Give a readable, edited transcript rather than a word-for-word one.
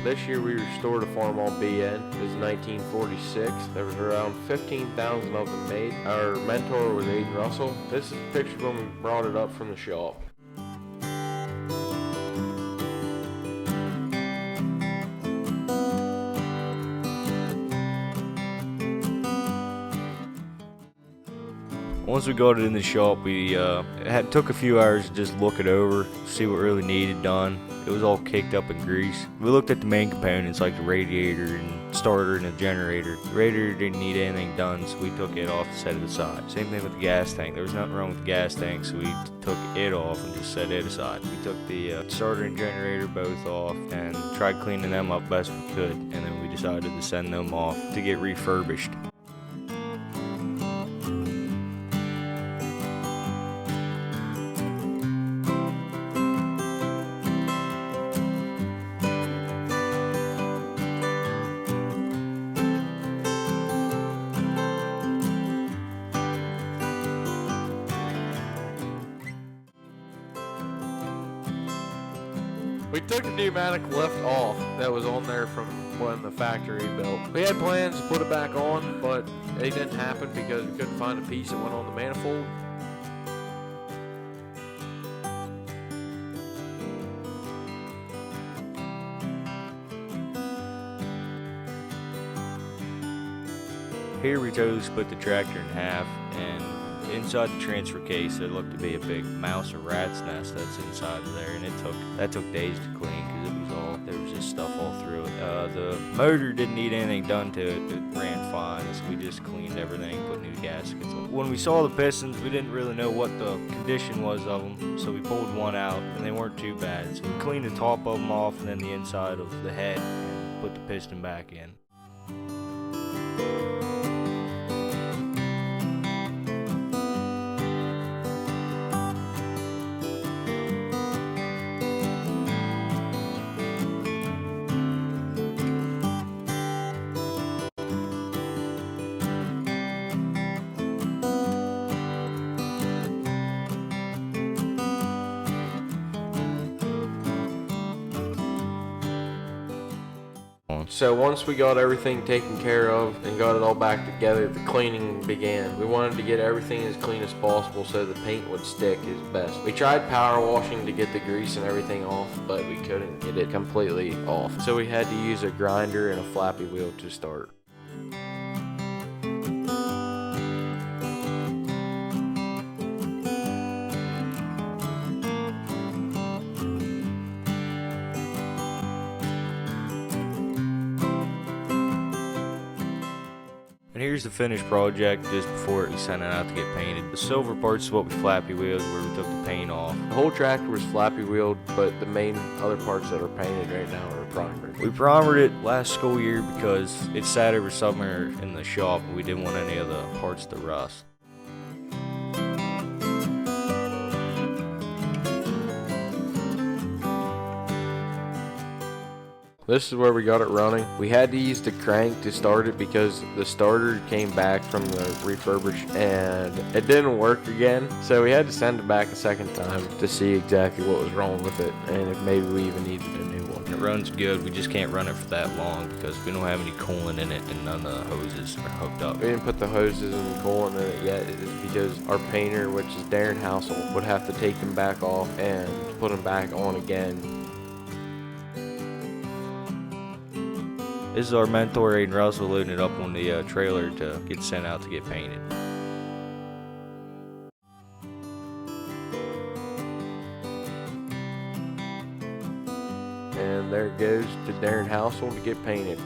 This year we restored a farm on BN. It was 1946. There was around 15,000 of them made. Our mentor was Aiden Russell. This is a picture when we brought it up from the shop. Once we got it in the shop, we took a few hours to just look it over, see what really needed done. It was all caked up in grease. We looked at the main components like the radiator and starter and the generator. The radiator didn't need anything done, so we took it off and set it aside. Same thing with the gas tank. There was nothing wrong with the gas tank, so we took it off and just set it aside. We took the starter and generator both off and tried cleaning them up best we could, and then we decided to send them off to get refurbished. We took the pneumatic lift off that was on there from when the factory built. We had plans to put it back on, but it didn't happen because we couldn't find a piece that went on the manifold. Here we chose to split the tractor in half, and inside the transfer case there looked to be a big mouse or rat's nest that's inside of there, and that took days to clean because there was just stuff all through it. The motor didn't need anything done to it. It ran fine, so we just cleaned everything, put new gaskets on. When we saw the pistons, we didn't really know what the condition was of them, so we pulled one out, and they weren't too bad. So we cleaned the top of them off and then the inside of the head and put the piston back in. So once we got everything taken care of and got it all back together, the cleaning began. We wanted to get everything as clean as possible so the paint would stick as best. We tried power washing to get the grease and everything off, but we couldn't get it completely off. So we had to use a grinder and a flappy wheel to start. And here's the finished project just before we sent it out to get painted. The silver part's what we flappy wheeled, where we took the paint off. The whole tractor was flappy wheeled, but the main other parts that are painted right now are primered. We primered it last school year because it sat over summer in the shop and we didn't want any of the parts to rust. This is where we got it running. We had to use the crank to start it because the starter came back from the refurbish and it didn't work again. So we had to send it back a second time to see exactly what was wrong with it and if maybe we even needed a new one. It runs good, we just can't run it for that long because we don't have any coolant in it and none of the hoses are hooked up. We didn't put the hoses and coolant in it yet. It is because our painter, which is Darren Housel, would have to take them back off and put them back on again. This is our mentor, Aiden Russell, loading it up on the trailer to get sent out to get painted. And there it goes to Darren Housel to get painted.